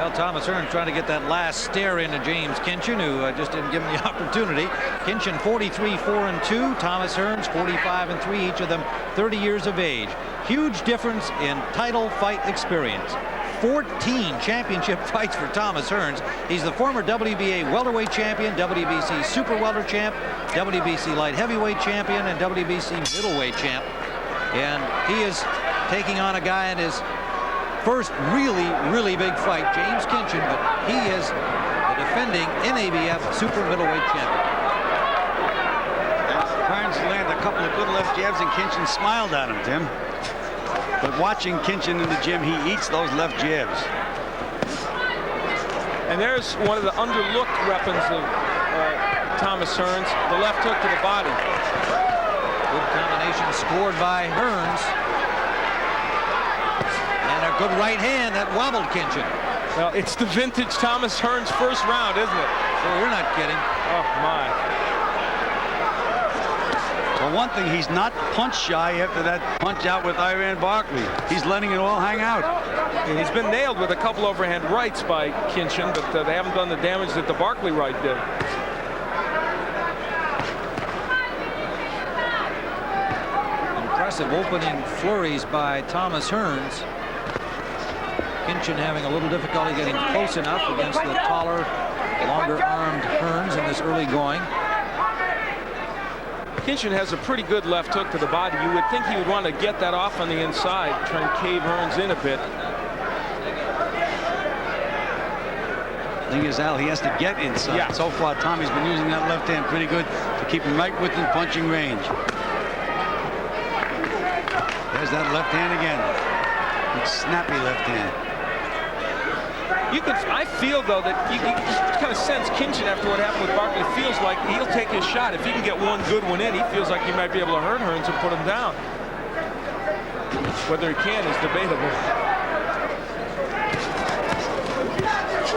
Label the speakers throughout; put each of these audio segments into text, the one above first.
Speaker 1: Well, Thomas Hearns trying to get that last stare into James Kinchen, who just didn't give him the opportunity. Kinchen 43-4-2. Thomas Hearns 45-3. Each of them 30 years of age. Huge difference in title fight experience. 14 championship fights for Thomas Hearns. He's the former WBA welterweight champion, WBC super welter champ, WBC light heavyweight champion, and WBC middleweight champ. And he is taking on a guy in his first really big fight, James Kinchen, but he is the defending NABF super middleweight champion.
Speaker 2: Hearns landed a couple of good left jabs, and Kinchen smiled at him, Tim. But watching Kinchen in the gym, he eats those left jabs.
Speaker 3: And there's one of the underlooked weapons of Thomas Hearns, the left hook to the body.
Speaker 1: Good combination scored by Hearns. And a good right hand that wobbled Kinchen.
Speaker 3: Well, it's the vintage Thomas Hearns first round, isn't it?
Speaker 1: Oh, you're not kidding.
Speaker 3: Oh, my.
Speaker 2: Well, one thing, he's not punch shy after that punch out with Iran Barkley. He's letting it all hang out.
Speaker 3: And he's been nailed with a couple overhand rights by Kinchen, but they haven't done the damage that the Barkley right did.
Speaker 1: Impressive opening flurries by Thomas Hearns. Kinchen having a little difficulty getting close enough against the taller, longer-armed Hearns in this early going.
Speaker 3: Kinchen has a pretty good left hook to the body. You would think he would want to get that off on the inside, try and cave Hearns in a bit.
Speaker 2: Thing is, Al, he has to get inside.
Speaker 3: Yeah.
Speaker 2: So far, Tommy's been using that left hand pretty good to keep him right within punching range. There's that left hand again. It's snappy left hand.
Speaker 3: I feel, though, that you kind of sense Kinchen, after what happened with Barkley, feels like he'll take his shot. If he can get one good one in, he feels like he might be able to hurt Hearns and put him down. Whether he can is debatable.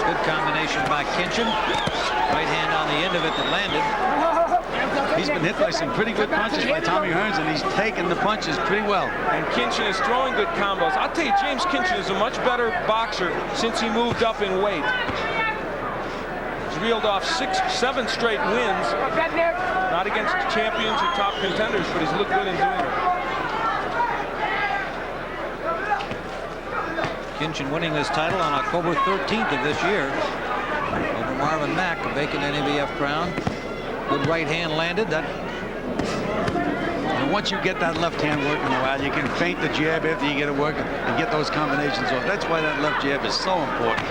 Speaker 1: Good combination by Kinchen. Right hand on the end of it that landed.
Speaker 2: He's been hit by some pretty good punches by Tommy Hearns, and he's taken the punches pretty well.
Speaker 3: And Kinchen is throwing good combos. I'll tell you, James Kinchen is a much better boxer since he moved up in weight. He's reeled off 6-7 straight wins, not against champions or top contenders, but he's looked good in doing it.
Speaker 1: Kinchen winning this title on October 13th of this year over Marvin Mack, a vacant NABF crown. Good right hand landed.
Speaker 2: And once you get that left hand working a while, you can feint the jab after you get it working and get those combinations off. That's why that left jab is so important.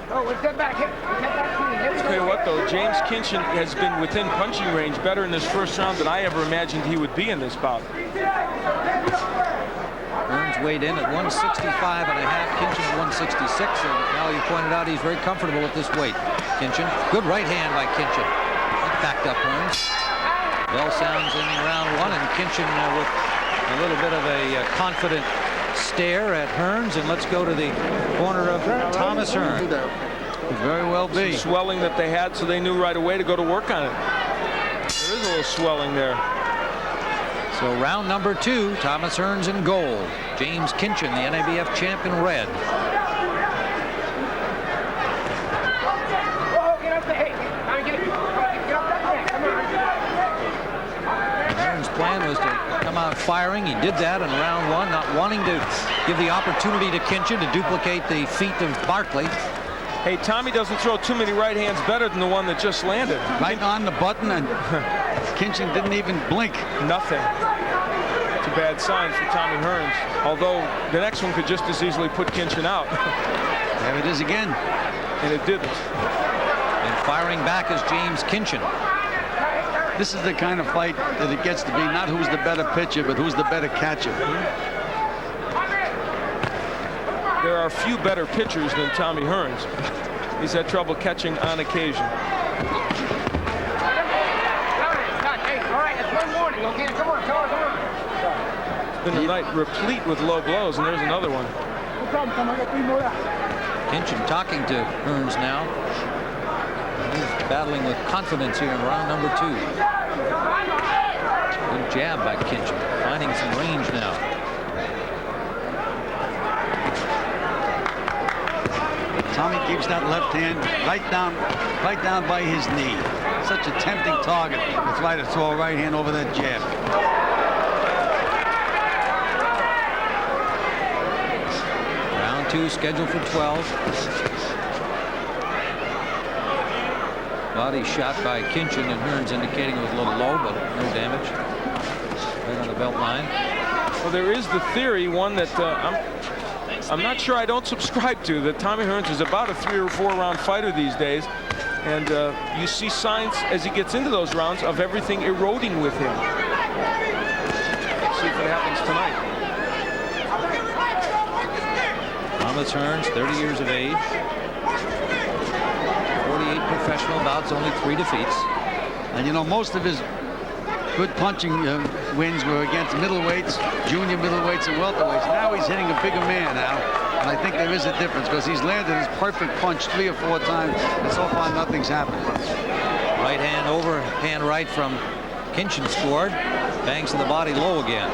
Speaker 4: Oh, step back. Step back clean.
Speaker 3: I'll tell you what, though, James Kinchen has been within punching range better in this first round than I ever imagined he would be in this bout.
Speaker 1: Hearns weighed in at 165 and a half. Kinchen at 166. And now you pointed out he's very comfortable at this weight. Kinchen, good right hand by Kinchen. That backed up Hearns. Bell sounds in round one, and Kinchen with a little bit of a confident stare at Hearns. And let's go to the corner of Thomas Hearns.
Speaker 2: Could very well be.
Speaker 3: Some swelling that they had, so they knew right away to go to work on it. There is a little swelling there.
Speaker 1: So round number two, Thomas Hearns in gold. James Kinchen, the NABF champ, in red. Hearns' plan was to come out firing. He did that in round one, not wanting to give the opportunity to Kinchen to duplicate the feat of Barkley.
Speaker 3: Hey, Tommy doesn't throw too many right hands better than the one that just landed.
Speaker 2: Right on the button, and Kinchen didn't even blink.
Speaker 3: Nothing. It's a bad sign for Tommy Hearns. Although the next one could just as easily put Kinchen out.
Speaker 2: There it is again.
Speaker 3: And it didn't.
Speaker 1: And firing back is James Kinchen.
Speaker 2: This is the kind of fight that it gets to be not who's the better pitcher, but who's the better catcher.
Speaker 3: There are few better pitchers than Tommy Hearns. He's had trouble catching on occasion. It's been a night replete with low blows, and there's another one.
Speaker 1: Kinchen talking to Hearns now. He's battling with confidence here in round number two. Good jab by Kinchen, finding some range now.
Speaker 2: Tommy keeps that left hand right down by his knee. Such a tempting target to try to throw a right hand over that jab.
Speaker 1: Round 2 scheduled for 12. Body shot by Kinchen, and Hearns indicating it was a little low, but no damage. Right on the belt line.
Speaker 3: Well, there is the theory, one that I'm not sure I don't subscribe to, that Tommy Hearns is about a 3 or 4 round fighter these days. And you see signs as he gets into those rounds of everything eroding with him. Let's see if it happens tonight.
Speaker 1: Thomas Hearns, 30 years of age. 48 professional bouts, only 3 defeats.
Speaker 2: And you know, most of his good punching wins were against middleweights, junior middleweights, and welterweights. Now he's hitting a bigger man now. And I think there is a difference because he's landed his perfect punch 3 or 4 times, and so far nothing's happened.
Speaker 1: Right hand over, hand right from Kinchen scored. Bangs to the body low again.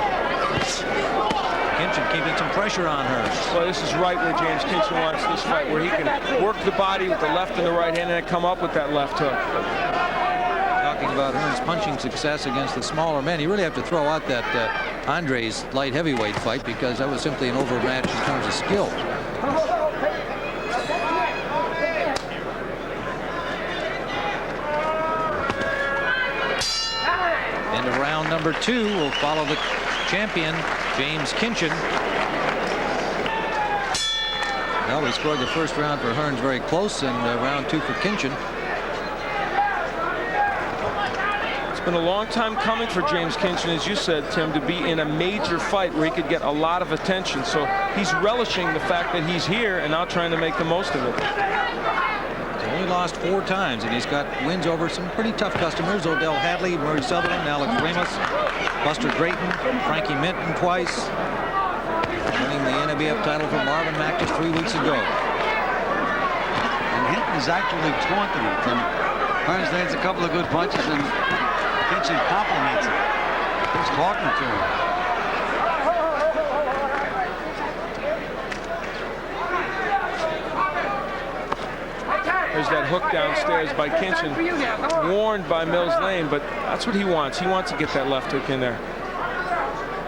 Speaker 1: Kinchen keeping some pressure on her.
Speaker 3: Well, this is right where James Kinchen wants this fight, where he can work the body with the left and the right hand and then come up with that left hook.
Speaker 1: Talking about Hearns' punching success against the smaller men, you really have to throw out that Andre's light heavyweight fight, because that was simply an overmatch in terms of skill. End of round number 2. Will follow the champion, James Kinchen. Well, we scored the first round for Hearns very close, and round 2 for Kinchen.
Speaker 3: It's been a long time coming for James Kinchen, as you said, Tim, to be in a major fight where he could get a lot of attention. So he's relishing the fact that he's here and now trying to make the most of it.
Speaker 1: He's only lost 4 times, and he's got wins over some pretty tough customers: Odell Hadley, Murray Sutherland, Alex Ramos, Buster Drayton, Frankie Minton twice, winning the NABF title from Marvin Mack just 3 weeks ago.
Speaker 2: And Hinton is actually taunting him. Tim. Hearns lands a couple of good punches, and Kinchen compliments him. He's talking to him.
Speaker 3: There's that hook downstairs by Kinchen, warned by Mills Lane, but that's what he wants. He wants to get that left hook in there.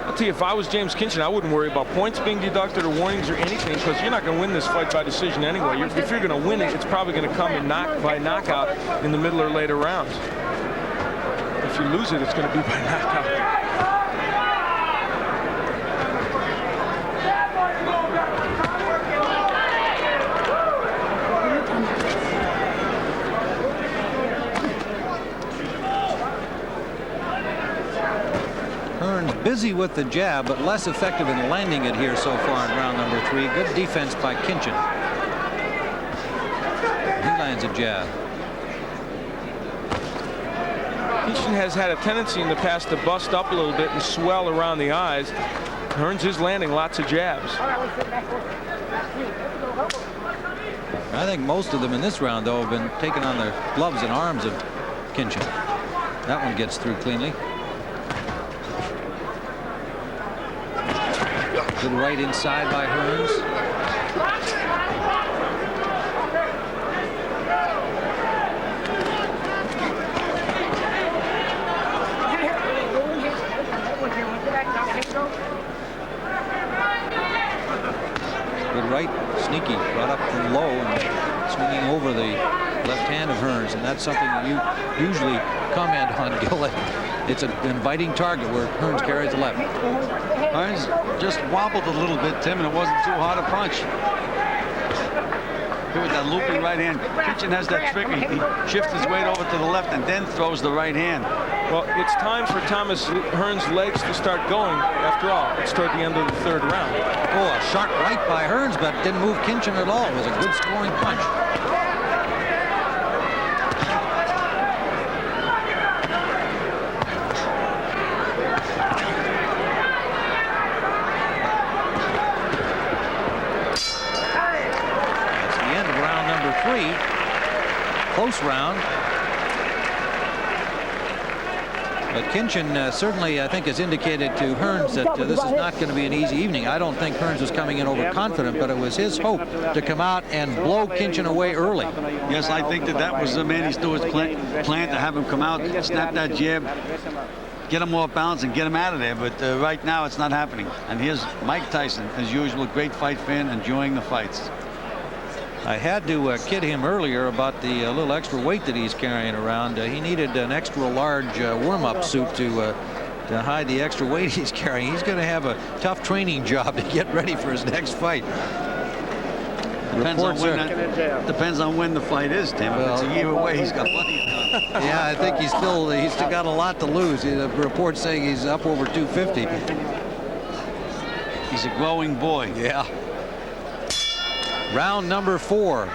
Speaker 3: I'll tell you, if I was James Kinchen, I wouldn't worry about points being deducted or warnings or anything, because you're not going to win this fight by decision anyway. If you're going to win it, it's probably going to come in by knockout in the middle or later rounds. If you lose it, it's going to be by knockout.
Speaker 1: Hearns busy with the jab, but less effective in landing it here so far in round number 3. Good defense by Kinchen. He lands a jab.
Speaker 3: Kinchen has had a tendency in the past to bust up a little bit and swell around the eyes. Hearns is landing lots of jabs.
Speaker 1: I think most of them in this round, though, have been taken on the gloves and arms of Kinchen. That one gets through cleanly. Good right inside by Hearns. Good right, sneaky, brought up from low and swinging over the left hand of Hearns, and that's something that you usually comment on, Gillett. It's an inviting target where Hearns carries the left.
Speaker 2: Hearns just wobbled a little bit, Tim, and it wasn't too hard a punch. Here with that looping right hand. Kinchen has that trick. He shifts his weight over to the left and then throws the right hand.
Speaker 3: Well, it's time for Thomas Hearns' legs to start going. After all, it's toward the end of the 3rd round.
Speaker 1: Oh, a sharp right by Hearns, but didn't move Kinchen at all. It was a good scoring punch. Close round, But Kinchen certainly, I think, has indicated to Hearns that this is not going to be an easy evening. I don't think Hearns was coming in overconfident, but it was his hope to come out and blow Kinchen away early.
Speaker 2: Yes, I think that was the Manny Stewart's plan to have him come out, snap that jab, get him off balance, and get him out of there. But right now, it's not happening. And here's Mike Tyson, as usual, great fight fan, enjoying the fights.
Speaker 1: I had to kid him earlier about the little extra weight that he's carrying around. He needed an extra large warm-up suit to hide the extra weight he's carrying. He's going to have a tough training job to get ready for his next fight.
Speaker 2: Depends on when the fight is, Tim. Well, if it's a year away, he's got plenty of time.
Speaker 1: Yeah, I think he's still got a lot to lose. The report's saying he's up over 250.
Speaker 2: He's a growing boy.
Speaker 1: Yeah. Round number 4.